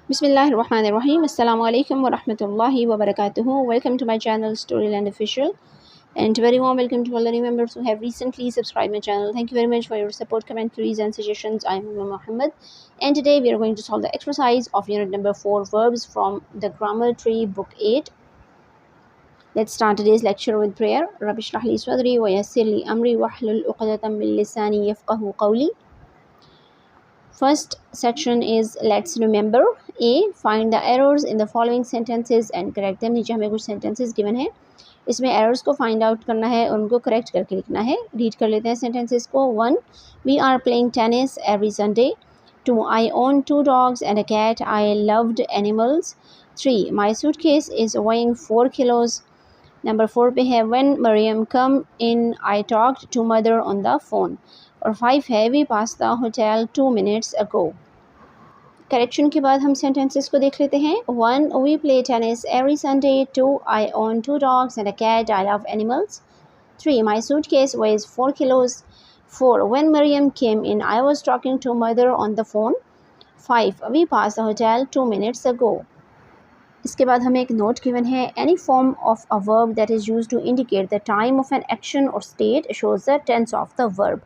Bismillahirrahmanirrahim. Assalamu alaikum wa rahmatullahi wa barakatuhu. Welcome to my channel Storyland Official, and very warm welcome to all the new members who have recently subscribed my channel. Thank you very much for your support, commentaries and suggestions. I am Umm Muhammad, and today we are going to solve the exercise of unit number 4, verbs, from the grammar tree, book 8. Let's start today's lecture with prayer. Rabbi shrah li sadri wa yassir li amri wahlul 'uqdatam min lisani yafqahu qawli. First section is let's remember. A, find the errors in the following sentences and correct them. नीचे हमें कुछ sentences given है, इसमें errors को find out करना है और उनको correct करके लिखना है. Read कर लेते हैं sentences को. 1, we are playing tennis every Sunday. 2, I own 2 dogs and a cat. I loved animals. 3, my suitcase is weighing 4 kilos. Number 4 पे है when Mariam come in I talked to mother on the phone. और 5 है we passed the hotel 2 minutes ago. Correction के बाद हम sentences को देख लेते हैं. 1, we play tennis every Sunday. 2, I own 2 dogs and a cat. I love animals. 3, my suitcase weighs 4 kilos. 4, when Mariam came in I was talking to mother on the phone. 5, we passed the hotel 2 minutes ago. इसके बाद हमें एक note given है. Any form of a verb that is used to indicate the time of an action or state shows the tense of the verb.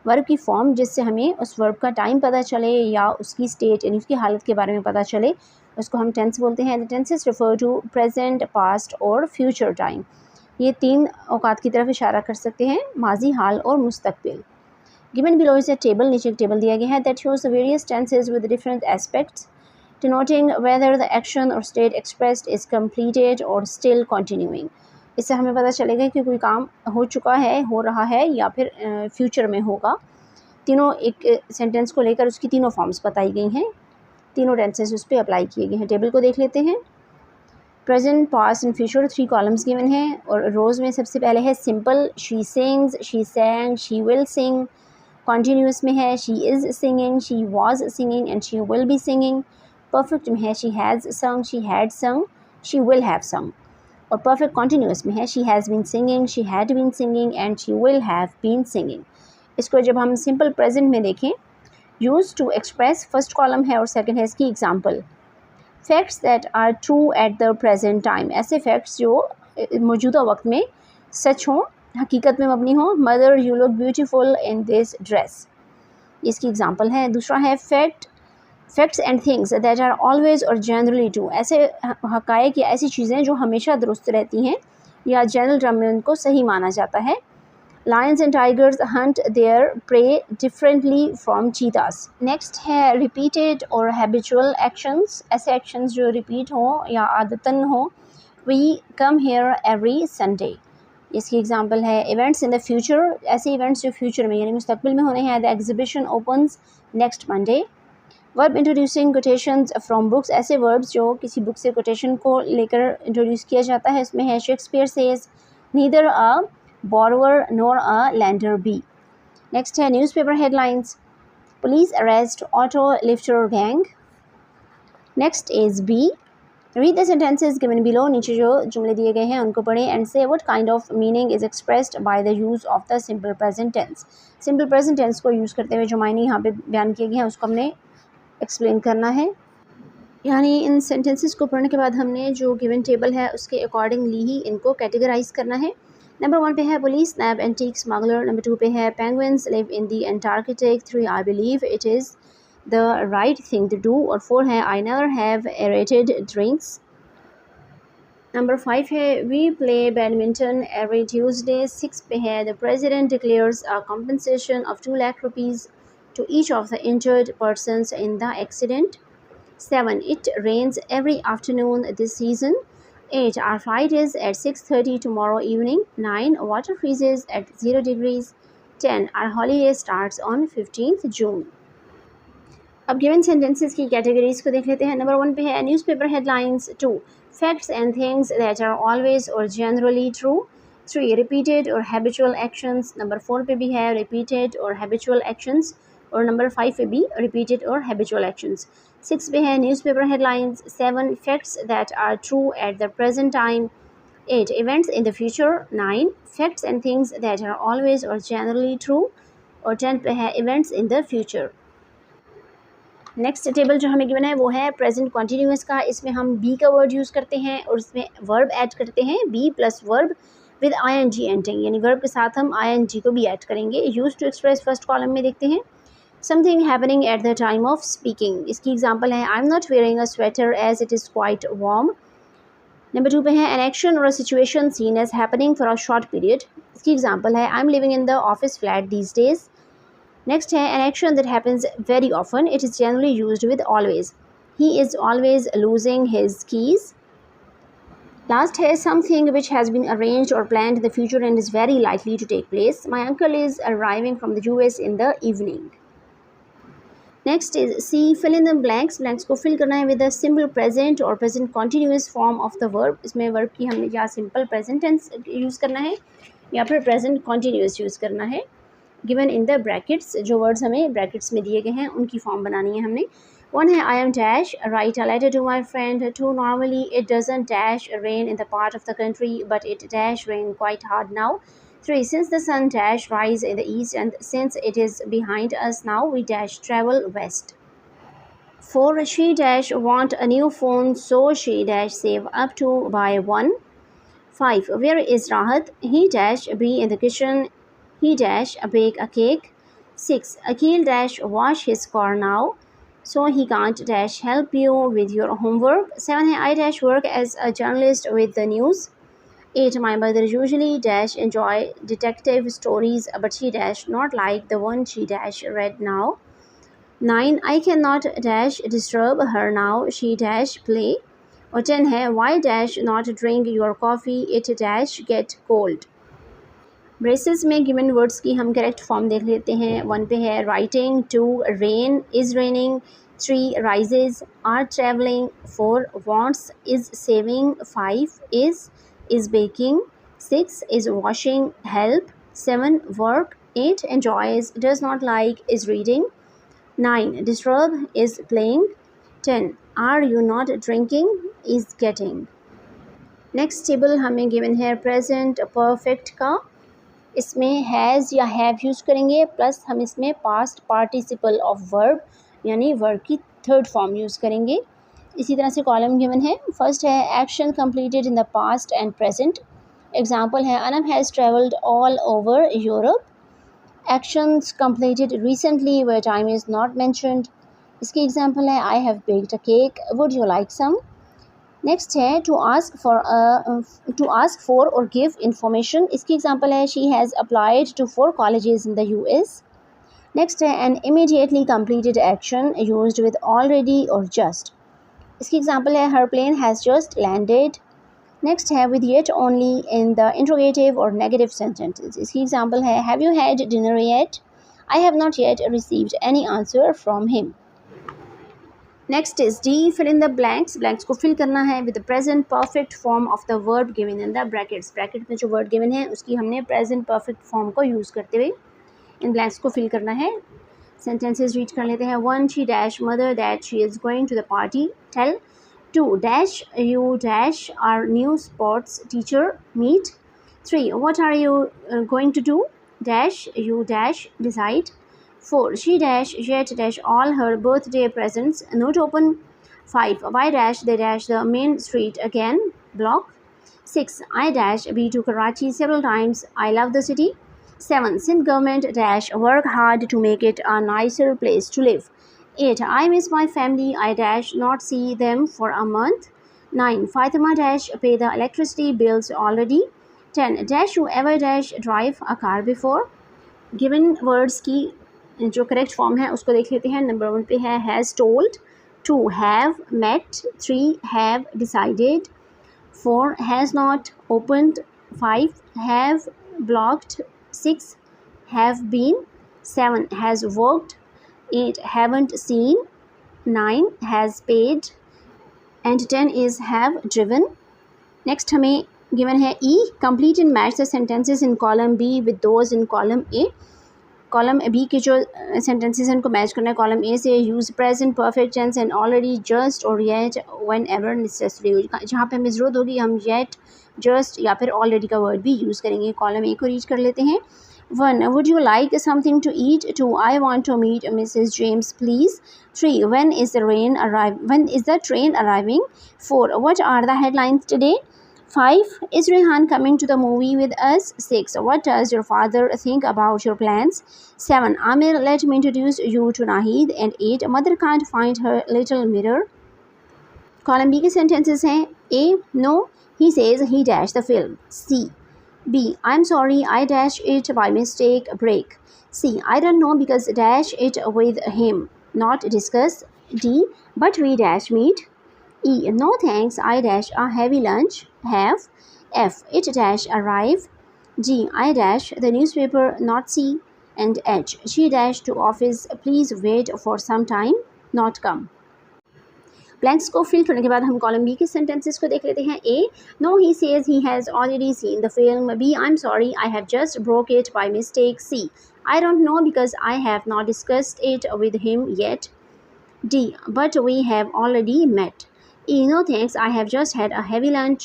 Verb की form जिससे हमें उस verb का टाइम पता चले या उसकी स्टेट यानी उसकी हालत के बारे में पता चले, उसको हम टेंस बोलते हैं. The tenses refer to present, past और फ्यूचर टाइम. ये 3 औकात की तरफ इशारा कर सकते हैं, माजी, हाल और मुस्तकबिल. Given below is a table. नीचे एक टेबल दिया गया है that shows the various tenses with different aspects denoting whether the action or state expressed is completed or still continuing. इससे हमें पता चलेगा कि कोई काम हो चुका है, हो रहा है या फिर फ्यूचर में होगा. तीनों एक सेंटेंस को लेकर उसकी तीनों फॉर्म्स बताई गई हैं, तीनों टेंसेस उस पर अप्लाई किए गए हैं. टेबल को देख लेते हैं. Present, past and future 3 columns given हैं और रोज़ में सबसे पहले है simple, she sings, she sang, she will sing. Continuous में है she is singing, she was singing and she will be singing. Perfect में है she has sung, she had sung, she will have sung. और perfect continuous में है she has been singing, she had been singing and she will have been singing. इसको जब हम simple present में देखें, use to express first column है और सेकंड है इसकी example. Facts that are true at the present time. ऐसे फैक्ट्स जो मौजूदा वक्त में सच हों, हकीकत में मबनी हों. Mother you look beautiful in this dress, इसकी एग्जांपल है. दूसरा है facts and things that are always और जनरली ट्रू. ऐसे हक़ाइक़ या ऐसी चीज़ें जो हमेशा दुरुस्त रहती हैं या जनरल टर्म में उनको सही माना जाता है. Lions and tigers hunt their prey differently from cheetahs. Next है रिपीटेड और हैबिचुअल एक्शंस. ऐसे एक्शंस जो रिपीट हों या आदतन हों. We come here every Sunday, इसकी एग्जांपल है. इवेंट्स इन द फ्यूचर, ऐसे इवेंट्स जो फ्यूचर में यानी मुस्तकबिल में होने हैं. The exhibition opens next Monday. Verb introducing quotations from books. ऐसे वर्ब्स जो किसी बुक से कोटेशन को लेकर इंट्रोड्यूस किया जाता है. इसमें है Shakespeare says neither a borrower nor a lender be. Next है newspaper headlines. Police arrest auto lifter gang. Next is B. Read the sentences given below. नीचे जो जुमले दिए गए हैं उनको पढ़ें and say what kind of meaning is expressed by the use of the simple present tense. Simple present tense को use करते हुए जो मायने यहाँ पे बयान किए गए हैं उसको हमने एक्सप्लेन करना है. यानी इन सेंटेंसेस को पढ़ने के बाद हमने जो गिवन टेबल है उसके अकॉर्डिंगली ही इनको कैटेगराइज करना है. नंबर 1 पे है police snap antique smuggler. Number 2 पे है penguins live in the Antarctic. 3, I believe it is the right thing to do. और 4 है I never have aerated drinks. Number 5 है we play badminton every Tuesday. 6 पे है the president declares a compensation of 2 lakh rupees to each of the injured persons in the accident. 7, it rains every afternoon this season. 8, our flight is at 6:30 tomorrow evening. 9, water freezes at 0 degrees. 10, our holiday starts on 15th June. अब given sentences की categories को देख लेते हैं. Number 1 पे है newspaper headlines. 2, facts and things that are always और generally true. 3, repeated और हैबिचुअल एक्शंस. नंबर 4 पे भी है रिपीटेड और हैबिचुअल एक्शंस और नंबर 5 पे भी रिपीटेड और हैबिचुअल एक्शंस. 6 पे है newspaper headlines. 7, facts that are true at the present time. 8, events in the future. 9, facts and things that are always और जनरली ट्रू. और 10 पे है events in the future. Next table जो हमें given है वो है प्रेजेंट कॉन्टीन्यूअस का। इसमें हम बी का वर्ड यूज़ करते हैं और इसमें वर्ब ऐड करते हैं, be plus verb with ING ending, यानी वर्ब के साथ हम ING को भी ऐड करेंगे। Use to express first column में देखते हैं something happening at the time of speaking. इसकी एग्जांपल है I am not wearing a sweater as it is quite warm. Number 2 पे है एन एक्शन और situation seen as happening for a short period. इसकी example है I am living in the office flat these days. Next है an action that happens very often, it is generally used with always, he is always losing his keys. Last है something which has been arranged or planned in the future and is very likely to take place. My uncle is arriving from the US in the evening. Next is C. Fill in the blanks. Blanks को fill करना है with the simple present or present continuous form of the verb. इसमें verb की हमने या simple present tense use करना है या फिर present continuous use करना है। Given in the brackets, जो words हमें brackets में दिए गए हैं उनकी form बनानी है हमने। One है I am dash, write a letter to my friend. 2, normally it doesn't dash rain in the part of the country, but it dash rain quite hard now. 3, since the sun dash rise in the east and since it is behind us now, we dash travel west. 4, she dash want a new phone, so she dash save up to buy one. 5, where is Rahat? He dash be in the kitchen. He dash bake a cake. 6, Akhil dash wash his car now, so he can't dash help you with your homework. 7 है I dash work as a journalist with the news. 8, my mother usually dash enjoy detective stories, but she dash not like the one she dash read now. 9, I cannot dash disturb her now, she dash play. और 10 है why dash not drink your coffee, it dash get cold. Braces में given words की हम correct form देख लेते हैं। 1 पे है writing, 2 rain is raining, 3 rises are travelling, 4 wants is saving, 5 is baking, 6 is washing help, 7 work, 8 enjoys does not like is reading, 9 disturb is playing, 10 are you not drinking is getting. Next table हमें given है present perfect का। इसमें has या have use करेंगे, plus हम इसमें past participle of verb यानी verb की थर्ड फॉर्म यूज़ करेंगे। इसी तरह से कॉलम गिवन है। फर्स्ट है action completed in the past and present. Example है Anam has travelled all over Europe. Actions completed recently where time is not mentioned. इसकी एग्जांपल है I have baked a cake, would you like some. Next है to ask for or give information. इसकी example है she has applied to 4 colleges in the US। Next है an immediately completed action used with already or just. इसकी example है her plane has just landed. Next है with yet only in the interrogative or negative sentences. इसकी example है have you had dinner yet, I have not yet received any answer from him. Next is D fill in the blanks. Blanks को fill करना है with the present perfect form of the verb given in the brackets. Bracket में जो word given है उसकी हमने present perfect form को use करते हुए इन ब्लैंक्स को फिल करना है। सेंटेंसेस रीड कर लेते हैं। 1 she dash mother that she is going to the party tell. 2 dash you dash are new sports teacher meet. 3 what are you going to do dash you dash decide. 4 she dash yet dash all her birthday presents not open. 5 why dash they dash the main street again block. 6 I dash be to Karachi several times, I love the city. 7 since government dash work hard to make it a nicer place to live. 8 I miss my family, I dash not see them for a month. 9 Fatima dash pay the electricity bills already. 10 dash you ever dash drive a car before. Given words की जो correct form है उसको देख लेते हैं। Number 1 पे है has told, 2 have met, 3 have decided, 4 has not opened, 5 have blocked, 6 have been, 7 has worked, 8 haven't seen, 9 has paid and 10 is have driven. Next हमें गिवन है E complete and match the sentences in column B with those in column A. Column B के जो sentences हैं उनको match करना है column A से। Use present perfect tense and already just और येट व्हेन एवर नेसेसरी। जहाँ पे हमें ज़रूरत होगी हम येट जस्ट या फिर ऑलरेडी का वर्ड भी यूज़ करेंगे। कॉलम ए को रीड कर लेते हैं। 1. Would you like something to eat? 2. I want to meet Mrs. James, please. 3. When is the train arriving? 4. What are the headlines today? 5. Is Rehan coming to the movie with us? 6. What does your father think about your plans? 7. Amir, let me introduce you to Nahid. And 8. Mother can't find her little mirror. Column B के sentences हैं. A. No, he says he dashed the film. C. B. I'm sorry, I dashed it by mistake. Break. C. I don't know because dash it with him. Not discuss. D. But we dash meet. E. No thanks, I dash a heavy lunch. Have. F. It dash arrive. G. I dash the newspaper. Not C. And H. She dash to office. Please wait for some time. Not come. Blanks को fill करने के बाद हम column B के sentences को देख लेते हैं. A. No he says he has already seen the film. B. I am sorry, I have just broke it by mistake. C. I don't know because I have not discussed it with him yet. D. But we have already met. E. No thanks, I have just had a heavy lunch.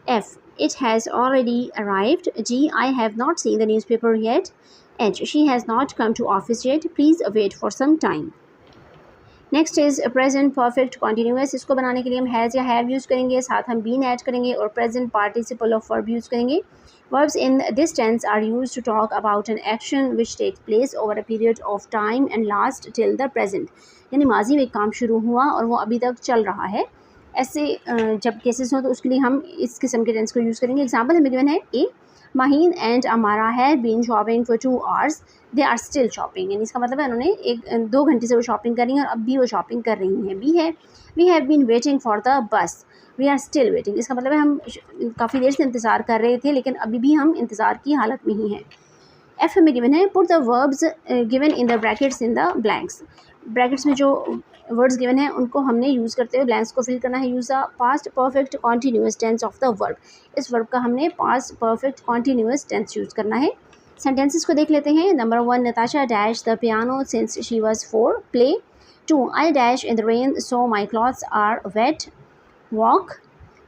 F. It has already arrived. G. I have not seen the newspaper yet. H. She has not come to office yet. Please wait for some time. Next is present perfect continuous. इसको बनाने के लिए हम has या have use करेंगे, साथ हम been add करेंगे और present participle of verb use करेंगे. Verbs in this tense are used to talk about an action which takes place over a period of time and last till the present. यानी माजी में एक काम शुरू हुआ और वो अभी तक चल रहा है. ऐसे जब केसेस हों तो उसके लिए हम इस किस्म के टेंस को यूज़ करेंगे. एग्जाम्पल हमें गिवन है. A. Maheen and Amara had been shopping for 2 hours. They are still shopping. यानी इसका मतलब है उन्होंने 2 घंटे से वो शॉपिंग कर रही हैं और अब भी वो शॉपिंग कर रही हैं. बी है. We have been waiting for the bus. We are still waiting. इसका मतलब है हम काफ़ी देर से इंतज़ार कर रहे थे लेकिन अभी भी हम इंतज़ार की हालत में ही हैं. एफ में गिवन है. Put the verbs given in the brackets in the blanks. Brackets में जो वर्ड्स गिवन हैं उनको हमने यूज़ करते हुए ब्लैंक्स को फिल करना है. Use the past perfect continuous tense of the verb. इस वर्ब का हमने past perfect continuous tense use करना है. सेंटेंसेस को देख लेते हैं. Number 1. Natasha dash the piano since she was 4. Play. 2. I dash in the rain so my clothes are wet. Walk.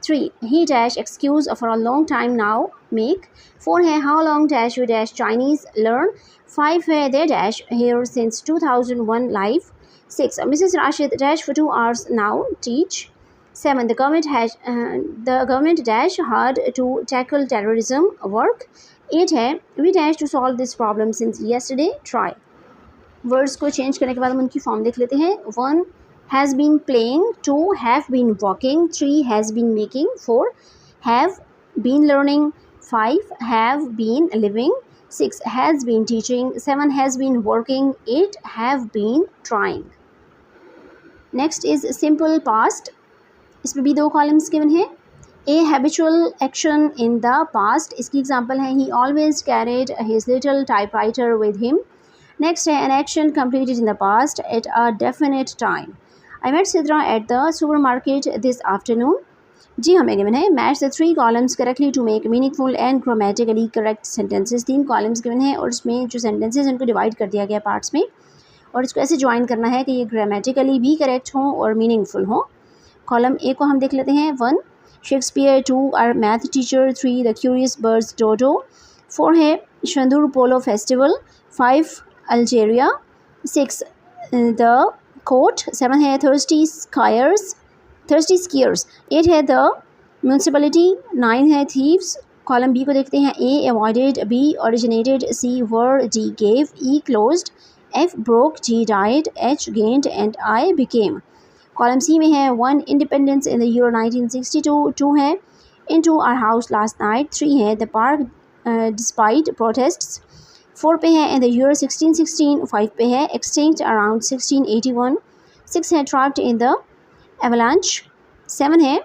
3. He dash excuse for a long time now. Make. 4 है. How long dash you dash Chinese learn. 5 है. They dash here since 2001 life. 6. Mrs. Rashid dash for 2 hours now. Teach. 7. The government dash hard to tackle terrorism. Work. 8 है. We dash to solve this problem since yesterday. Try. Words को change करने के बाद हम उनकी form देख लेते हैं. 1. has been playing. 2. have been walking. 3. has been making. 4. have been learning. 5. have been living. 6. has been teaching. 7. has been working. 8. have been trying. Next is simple past. इसमें भी 2 कॉलम्स गिवन हैं. A. Habitual action in the past. इसकी example है. He always carried his little typewriter with him. Next है. An action completed in the past at a definite time. I met Sidra at the supermarket this afternoon. G हमें given है. Match the 3 columns correctly to make meaningful and grammatically correct sentences. 3 columns given हैं और उसमें जो sentences उनको divide कर दिया गया पार्ट्स में और इसको ऐसे ज्वाइन करना है कि ये ग्रामेटिकली भी करेक्ट हों और मीनिंगफुल हों. कॉलम ए को हम देख लेते हैं. 1. Shakespeare. 2. Our math teacher. 3. The curious birds dodo. 4 है. Shandur polo festival. 5. Algeria. 6. The court. 7 है. Thirsty skiers. 8 है. The municipality. 9 है. थीव्स. कॉलम बी को देखते हैं. A. Avoided. B. Originated. C. Were. D. Gave. E. Closed. F. broke. G. died. H. gained and I. became. Column C में है. 1. independence in the year 1962. 2 है. into our house last night. 3 है. the park despite protests. 4 पे है. in the year 1616. 5 पे है. extinct around 1681. 6 है. trapped in the avalanche. 7 है.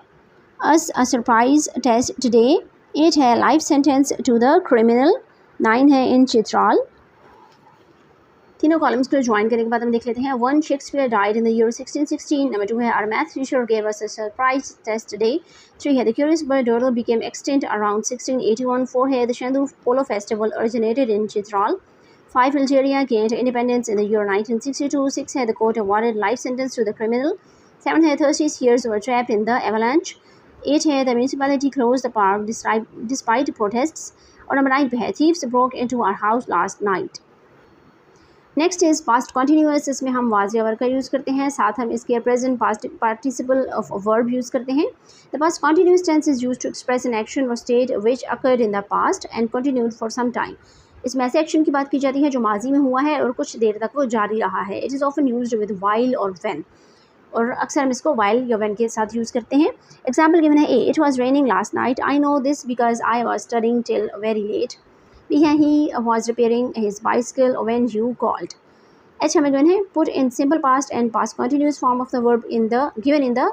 us a surprise test today. 8 है. life sentence to the criminal. 9 है. in चित्राल. तीनों कॉलम्स को ज्वाइन करने के बाद हम देख लेते हैं. 1. Shakespeare died in the year 1616. Number 2 है. Our math teacher gave us a surprise test today. 3 है. The curious bird dodo became extinct around 1681. 4 है. The Shandur polo festival originated in Chitral. 5. Algeria gained independence in the year 1962. 6 है. The court awarded life sentence to the criminal. 7 है. Thirsty skiers were trapped in the avalanche. 8 है. The municipality closed the park despite protests. और number 9 पे है thieves broke into our house last night. Next is past continuous, इसमें हम was या verb का use करते हैं, साथ हम इसके present past participle of verb use करते हैं। The past continuous tense is used to express an action or state which occurred in the past and continued for some time. इसमें ऐसे एक्शन की बात की जाती है जो माजी में हुआ है और कुछ देर तक वो जारी रहा है। It is often used with while और व्हेन, और अक्सर हम इसको वाइल या व्हेन के साथ यूज़ करते हैं। एग्जाम्पल गिवन है A, it was raining last night, I know this because I was studying till very late. B है he was repairing his bicycle when you called. H हमें given है put in simple past and past continuous form of the verb in the given in the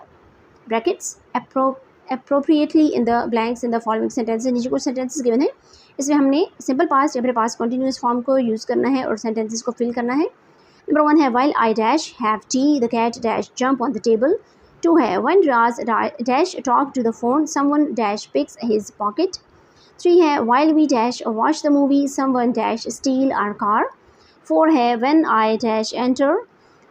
brackets appropriately in the blanks in the following sentences। नीचे कुछ sentences given है, इसमें हमने simple past या फिर past continuous form को use करना है और sentences को fill करना है। नंबर 1 है while I dash have tea the cat dash jump on the table। 2 है when Raz dash talk to the phone someone dash picks his pocket। 3 है while we dash watch the movie someone dash steal our car। 4 है when I dash enter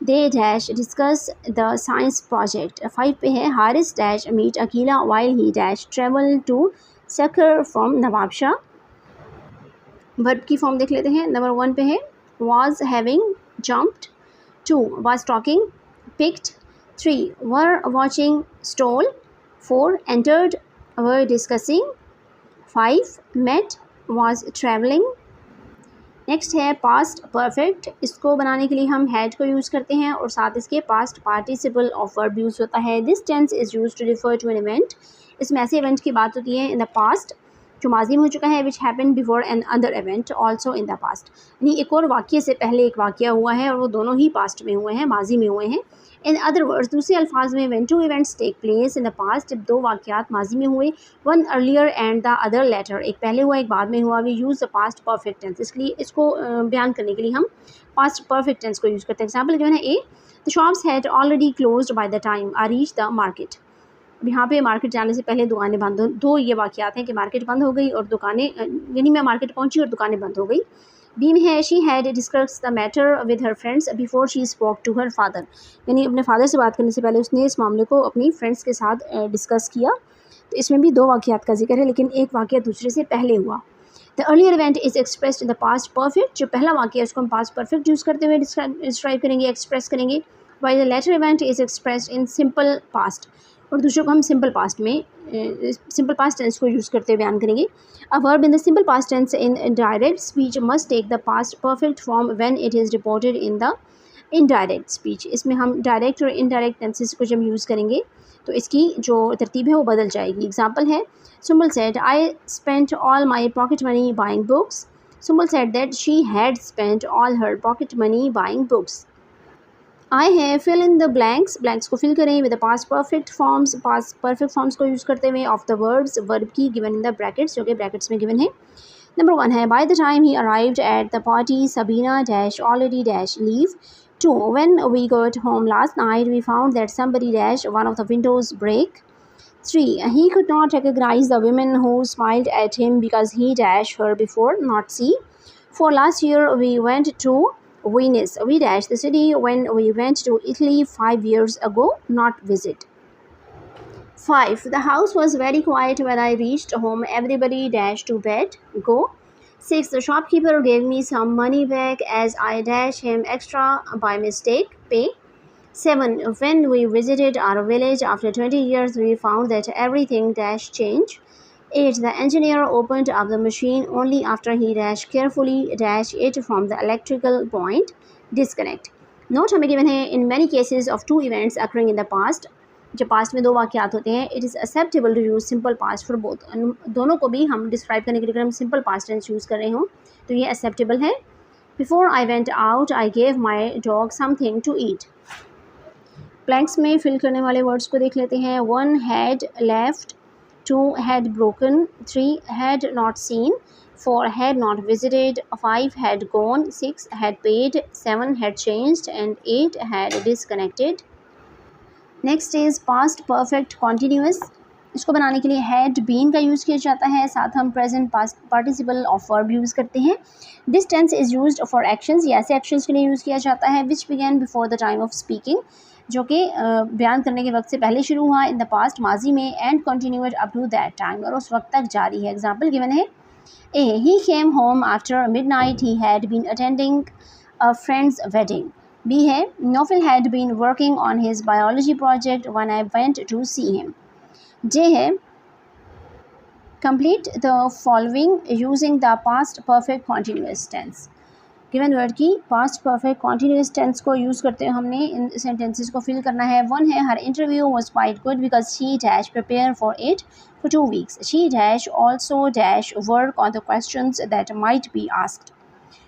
they dash discuss the science project। 5 पे है Haris dash meet Akila while he dash travel to Sakhar from Nawabshah। Verb की form देख लेते हैं। Number 1 पे है was having jumped, 2 was talking picked, 3 were watching stole, 4 entered were discussing, 5 met was traveling। Next है past perfect, इसको बनाने के लिए हम हैड को यूज़ करते हैं और साथ इसके past participle of verb use होता है। This tense is used to refer to an event, इसमें ऐसे इवेंट की बात होती है इन द पास्ट जो माजी में हो चुका है, which happen before N other event also in the past. यानी एक और वाक़ये से पहले एक वाक़या हुआ है और वो दोनों ही पास्ट में हुए हैं, माजी में हुए हैं। इन अदर वर्ड्स, दूसरे अल्फाज में when two events take place in the past, जब दो वाक़यात माजी में हुए, one earlier and the other later, एक पहले हुआ एक बाद में हुआ, we use the past perfect tense. इसलिए इसको बयान करने के लिए हम पास्ट परफेक्ट टेंस को यूज़ करते हैं। एग्जाम्पल गिवन है A, the shops had already closed by the time I reach the market. अब यहाँ पे मार्केट जाने से पहले दुकानें बंद हो, दो ये वाक़यात हैं कि मार्केट बंद हो गई और दुकानें, यानी मैं मार्केट पहुँची और दुकानें बंद हो गई। बी में है she had discuss the matter with her friends before she spoke to her father, यानी अपने फादर से बात करने से पहले उसने इस मामले को अपनी फ्रेंड्स के साथ डिस्कस किया। तो इसमें भी दो वाक़यात का जिक्र है, लेकिन एक वाक़या दूसरे से पहले हुआ। The earlier event is expressed in the past perfect, जो पहला वाक़या उसको हम पास्ट परफेक्ट यूज़ करते हुए डिस्क्राइब करेंगे, एक्सप्रेस करेंगे। While the latter event is expressed in simple past, और दूसरे को हम सिंपल पास्ट में सिंपल पास्ट टेंस को यूज़ करते हुए बयान करेंगे। A verb in the simple past tense in direct speech must take the past perfect form when it is reported in the indirect speech. इसमें हम डायरेक्ट और indirect tenses को जब यूज़ करेंगे तो इसकी जो तरतीब है वो बदल जाएगी। एग्जाम्पल है Sumbal said I spent all my pocket money buying books. Sumbal said that she had spent all her pocket money buying books. I है fill in the blanks, blanks को फिल करें with the past perfect forms, past perfect forms को use करते हुए of the verbs, verb की given in the brackets, जो कि brackets में गिवन है। नंबर 1 है by the time he arrived at the party Sabina dash already dash leave. 2 when we got home last night we found that somebody dash one of the windows break. 3 he could not recognize the women who smiled at him because he dash her before not see। 4 last year we went to Venice, we dash the city when we went to Italy 5 years ago not visit। 5 the house was very quiet when I reached home, everybody dash to bed go। 6 the shopkeeper gave me some money back as I dash him extra by mistake pay। 7 when we visited our village after 20 years we found that everything dash change। 8 the engineer opened up the machine only after he dash carefully dash it from the electrical point disconnect। Note हमें given है in many cases of two events occurring in the past, जब पास्ट में दो वाक़यात होते हैं, it is acceptable to use simple past for both. दोनों को भी हम डिस्क्राइब करने के लिए अगर हम सिंपल पास्ट टेंस यूज़ कर रहे हों तो ये एक्सेप्टेबल है। Before I went out I gave my dog something to eat. Blanks में फिल करने वाले वर्ड्स को देख लेते हैं। 1 had left, 2 had broken, 3 had not seen, 4 had not visited, 5 had gone, 6 had paid, 7 had changed and 8 had disconnected। Next is past perfect continuous, इसको बनाने के लिए हैड बीन का यूज़ किया जाता है, साथ हम present past participle of verb use करते हैं। This tense is used for actions, ये ऐसे एक्शंस के लिए यूज़ किया जाता है which began before the time of speaking, जो कि बयान करने के वक्त से पहले शुरू हुआ इन द पास्ट माजी में, and continued up to that time, और उस वक्त तक जारी है। एग्जाम्पल गिवन है A. He came home after midnight. He had been attending a friend's wedding. B है Nofil had been working on his biology project when I went to see him. D है complete the following using the past perfect continuous tense. Given word की past perfect continuous tense को use करते हुए हमने इन sentences को fill करना है. One है her interview was quite good because she dash prepare for it for 2 weeks. She dash also dash work on the questions that might be asked.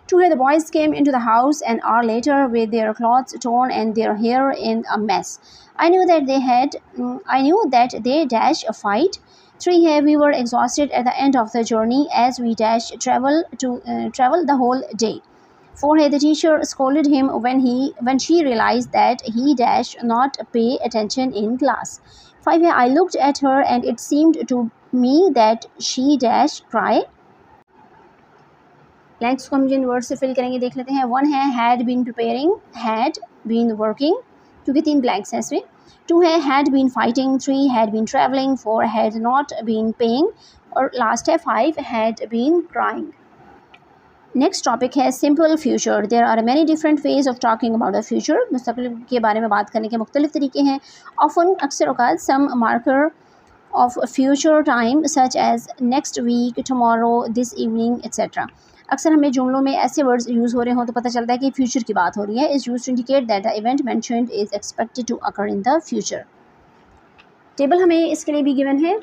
2 the boys came into the house an hour later with their clothes torn and their hair in a mess. I knew that they dash a fight. 3 we were exhausted at the end of the journey as we dash travel the whole day. 4 the teacher scolded him when she realized that he dash not pay attention in class. 5 I looked at her and it seemed to me that she dash cry. Blanks को हम जिन word से fill करेंगे देख लेते हैं. 1 है had been preparing, had been working, क्योंकि 3 blanks हैं इसमें. 2 है had been fighting, 3 had been traveling, 4 had not been paying और लास्ट है 5 had been crying. Next topic है simple future. There are many different ways of talking about the future. मुस्तकबिल के बारे में बात करने के मुख्तलिफ तरीके हैं. ऑफन अक्सर औकात some marker of future time such as next week, tomorrow, this evening etcetera. अक्सर हमें जुमलों में ऐसे वर्ड्स यूज़ हो रहे हों तो पता चलता है कि फ्यूचर की बात हो रही है. Is use to indicate that the event mentioned is expected to occur in the future. Table हमें इसके लिए भी गिवन है.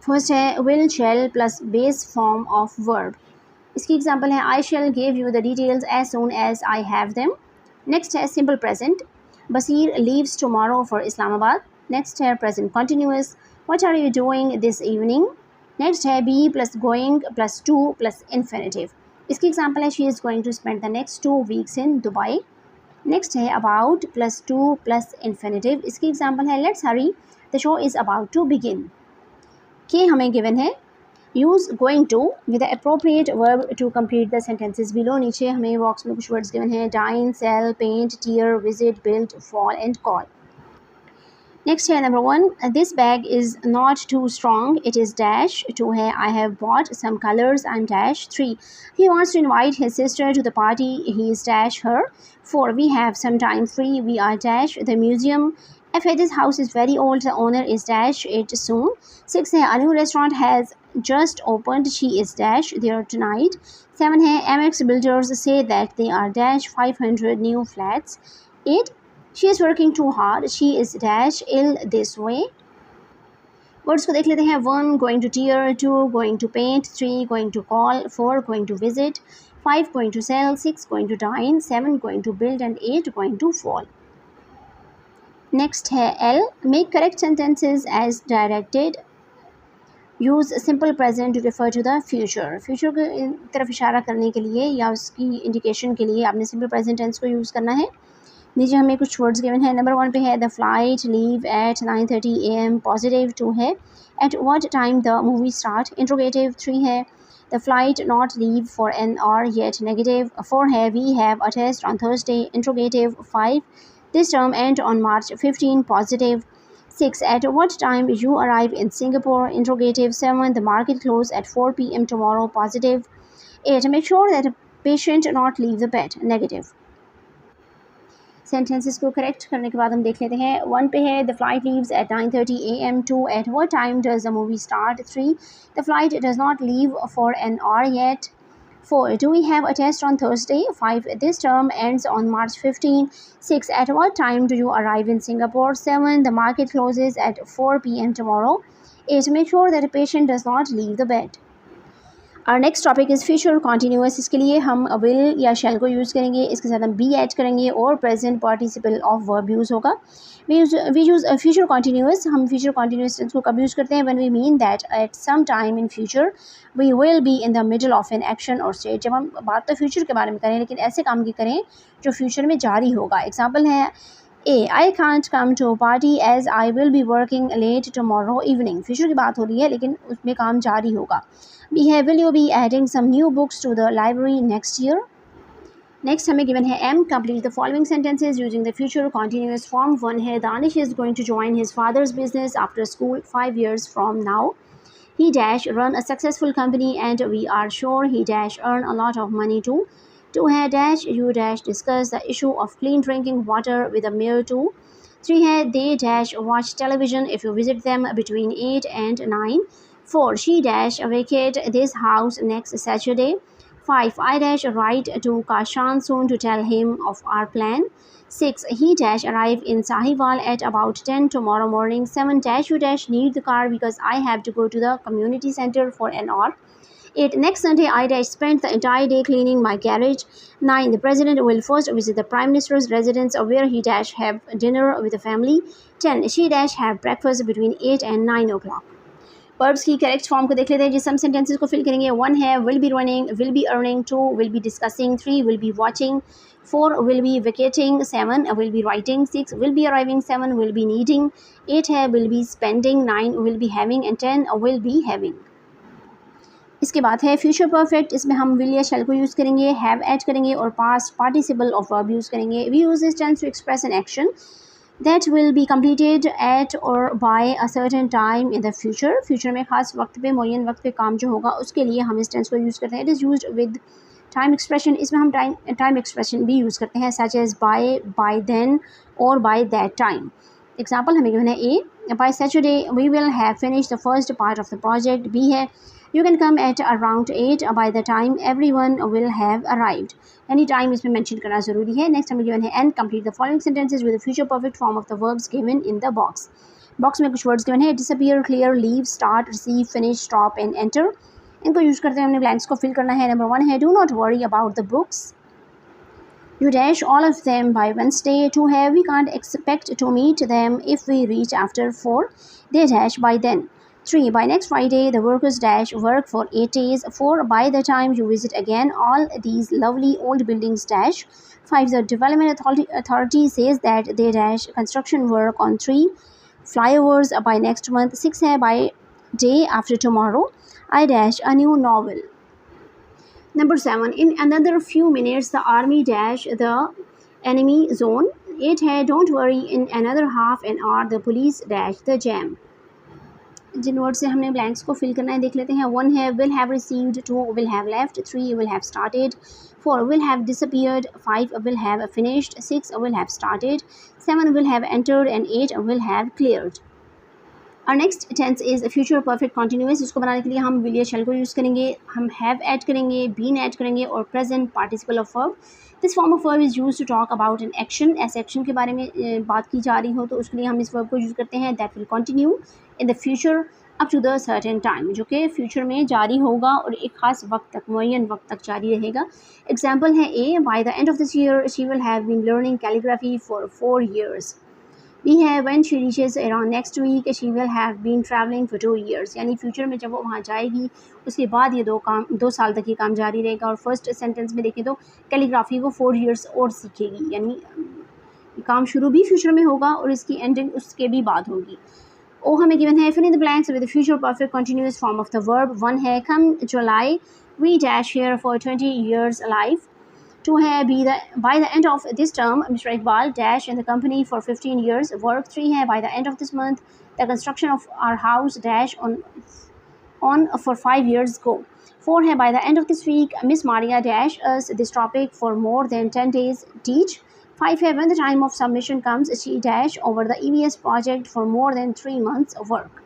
फर्स्ट है will shall plus base form of verb. इसकी एग्जांपल है I shall give you the details as soon as I have them. Next है simple present. Basir leaves tomorrow for Islamabad. Next है present continuous. What are you doing this evening. Next है be plus going plus to plus infinitive. इसकी example है she is going to spend the next 2 weeks in Dubai. Next है about plus to plus infinitive. इसकी example है let's hurry the show is about to begin. K हमें given है use going to with the appropriate verb to complete the sentences below. नीचे हमें box में कुछ words given हैं. Dine, sell, paint, tear, visit, build, fall and call. Next है number 1 this bag is not too strong it is dash. 2 है I have bought some colours I am dash. 3 he wants to invite his sister to the party he is dash her. 4 we have some time free we are dash the museum. F this house is very old the owner is dash it soon. 6 है a new restaurant has just opened she is dash there tonight. 7 है MX builders say that they are dash 500 new flats. 8 she is working too hard she is dash ill this way. Words को देख लेते हैं. 1 going to tear, 2 going to paint, 3 going to call, 4 going to visit, 5 going to sell, 6 going to dine, 7 going to build and 8 going to fall. Next है L make correct sentences as directed. Use simple present to refer to the future. Future की तरफ इशारा करने के लिए या उसकी indication के लिए आपने सिंपल प्रेजेंट टेंस को यूज़ करना है. नीचे हमें कुछ वर्ड्स गिवन है. नंबर 1 पे है the flight leave at 9:30 AM. Positive. 2 है at what time the movie start. Interrogative. 3 है the flight not leave for an hour yet. Negative. 4 है we have a test on Thursday. Interrogative. 5 this term end on March 15. Positive. 6 at what time you arrive in Singapore. Interrogative. 7 the market close at 4 PM tomorrow. Positive. 8 make sure that a patient not leave the bed. Negative. Sentences को correct करने के बाद हम देख लेते हैं. 1 पे है the flight leaves eight 9:30 AM. 2 eight what time does the movie start. 3 the flight does not leave for an hour yet. 4 do we have a test on Thursday. 5 this term ends on March 15. 6 at what time do you arrive in Singapore. 7 the market closes at 4 PM tomorrow. 8 make sure that a patient does not leave the bed. Our next topic is future continuous. इसके लिए हम will या shall को use करेंगे. इसके साथ हम be add करेंगे और present participle of verb use होगा. We use a future continuous. हम future continuous tense को कब यूज़ करते हैं? When we mean that at some time in future we will be in the middle of an action or state. जब हम बात तो future के बारे में करें लेकिन ऐसे काम की करें जो future में जारी होगा. एग्जाम्पल है A I can't come to a party as I will be working late tomorrow evening. Future की बात हो रही है लेकिन उसमें काम जारी होगा. B है will you be adding some new books to the library next year. Next हमें गिवन है M complete the following sentences using the future continuous form. 1 है Danish is going to join his father's business after school 5 years from now. He dash run a successful company and we are sure he dash earn a lot of money too. 2 है dash you dash discuss the issue of clean drinking water with the mayor too. 3 है they dash watch television if you visit them between 8 and 9. 4 she dash vacate this house next Saturday. 5 I dash write to Kashan soon to tell him of our plan. 6 he dash arrive in Sahiwal at about 10 tomorrow morning. 7 dash you dash need the car because I have to go to the community center for an hour. 8 next Sunday I dash spent the entire day cleaning my garage. 9 the president will first visit the prime minister's residence where he dash have dinner with the family. 10 she dash have breakfast between 8 and 9 o'clock. Verbs की correct form को देख लेते हैं जिस हम sentences को fill करेंगे. 1 है will be running, will be earning. 2 will be discussing. 3 will be watching. 4 will be vacating. 7 will be writing. 6 will be arriving. 7 will be needing. 8 है will be spending. 9 will be having and 10 will be having. इसके बाद है future perfect. इसमें हम will या शैल को use करेंगे, have add करेंगे और past participle of verb use करेंगे. We use this tense to express an action that will be completed at or by a certain time in the future. Future में ख़ास वक्त पे मुय्यन वक्त पे काम जो होगा उसके लिए हम इस टेंस को यूज़ करते हैं. It is used with time expression. इसमें हम टाइम एक्सप्रेशन भी यूज़ करते हैं सच एज बाय देन और बाय दैट टाइम. एग्जाम्पल हमें गिवन है A by Saturday we will have finish the first part of the project. B है you can come at around 8 by the time everyone will have arrived. Any time इसमें mention करना जरूरी है. Next हमें given है and complete the following sentences with the future perfect form of the verbs given in the box. Box में कुछ words given है disappear, clear, leave, start, receive, finish, stop and enter. इनको use करते हैं हमने blanks को fill करना है. नंबर 1 है do not worry about the books. You dash all of them by Wednesday. 2 है we can't expect to meet them if we reach after 4. They dash by then. 3 by next Friday the workers dash work for 8 days. 4 by the time you visit again all these lovely old buildings dash. 5 the development authority says that they dash construction work on 3 flyovers by next month. 6 है by day after tomorrow I dash a new novel. Number 7 in another few minutes the army dash the enemy zone. 8 है don't worry in another half an hour the police dash the jam. जिन word से हमने blanks को fill करना है देख लेते हैं. 1 है will have received. 2 will have left. 3 will have started. 4 will have disappeared. 5 will have finished. 6 will have started. 7 will have entered and 8 will have cleared. और next tense is future perfect continuous. इसको बनाने के लिए हम will या शैल को use करेंगे, हम हैव ऐड करेंगे, बीन ऐड करेंगे और present participle of verb. This form of verb is use to talk about an action. ऐसे एक्शन के बारे में बात की जा रही हो तो उसके लिए हम इस वर्ब को यूज़ करते हैं that will continue in the future up to the certain time, जो कि फ्यूचर में जारी होगा और एक ख़ास वक्त तक मुय्यन वक्त तक जारी रहेगा. एग्जाम्पल है A by the end of this year she will have been learning calligraphy for 4 years. B है when she reaches around next week she will have been travelling for 2 years. यानी फ्यूचर में जब वो वहाँ जाएगी उसके बाद ये 2 साल तक ये काम जारी रहेगा. और फर्स्ट सेंटेंस में देखें तो कैलीग्राफी वो 4 years और सीखेगी, यानी काम शुरू भी फ्यूचर में होगा और इसकी एंडिंग उसके भी बाद होगी. ओ हमें गिवन है fill in the blanks with the future perfect continuous form of the verb. 1 है come July we dash here for 20 years life. 2 है by the end of this term Mr. Iqbal dash in the company for 15 years work. 3 है by the end of this month the construction of our house dash on for 5 years go. 4 है by the end of this week Miss Maria dash us this topic for more than 10 days teach. 5 है when the time of submission comes she dash over the EVS project for more than 3 months of work.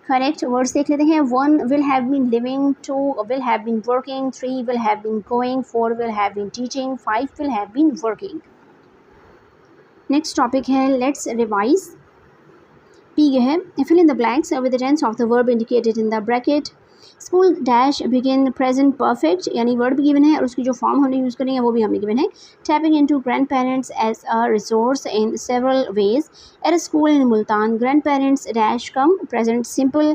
Correct words देख लेते हैं. 1 will have been living. 2 will have been working. 3 will have been going. 4 will have been teaching. 5 will have been working. Next topic है let's revise. P है fill in the blanks with the tense of the verb indicated in the bracket. School dash begin present perfect, यानी word भी given है और उसकी जो form हमने use करी है वो भी हमें गिवन है. Tapping into grandparents as a resource in several ways. At a school in Multan grandparents dash come present simple.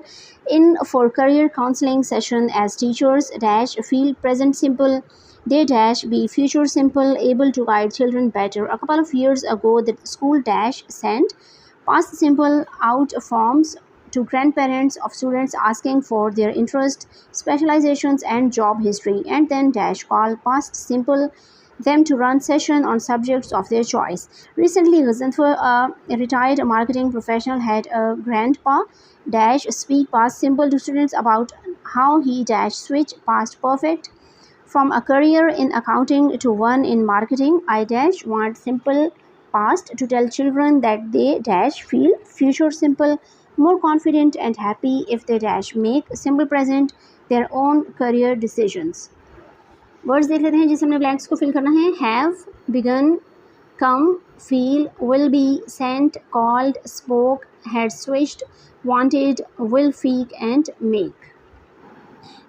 In for career counselling session as teachers dash feel present simple. They dash be future simple able to guide children better. A couple of years ago the school dash sent past simple out forms to grandparents of students asking for their interest, specializations and job history, and then dash call past simple them to run session on subjects of their choice. Recently, Ghazanfar, a retired marketing professional, had a grandpa dash speak past simple to students about how he dash switch past perfect from a career in accounting to one in marketing. I dash want simple past to tell children that they dash feel future simple, more confident and happy if they dash make simple present their own career decisions. Words देख लेते हैं जिसे हमने blanks को fill करना है. Have, begun, come, feel, will be, sent, called, spoke, had switched, wanted, will speak and make.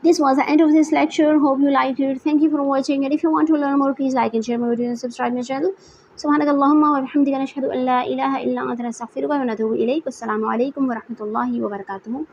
This was the end of this lecture. Hope you liked it. Thank you for watching, and if you want to learn more, please like and share my video and subscribe my channel. سبحانك اللهم وبحمدك نشهد أن لا إله إلا أنت نستغفرك ونتوب إليك. والسلام عليكم ورحمة الله وبركاته.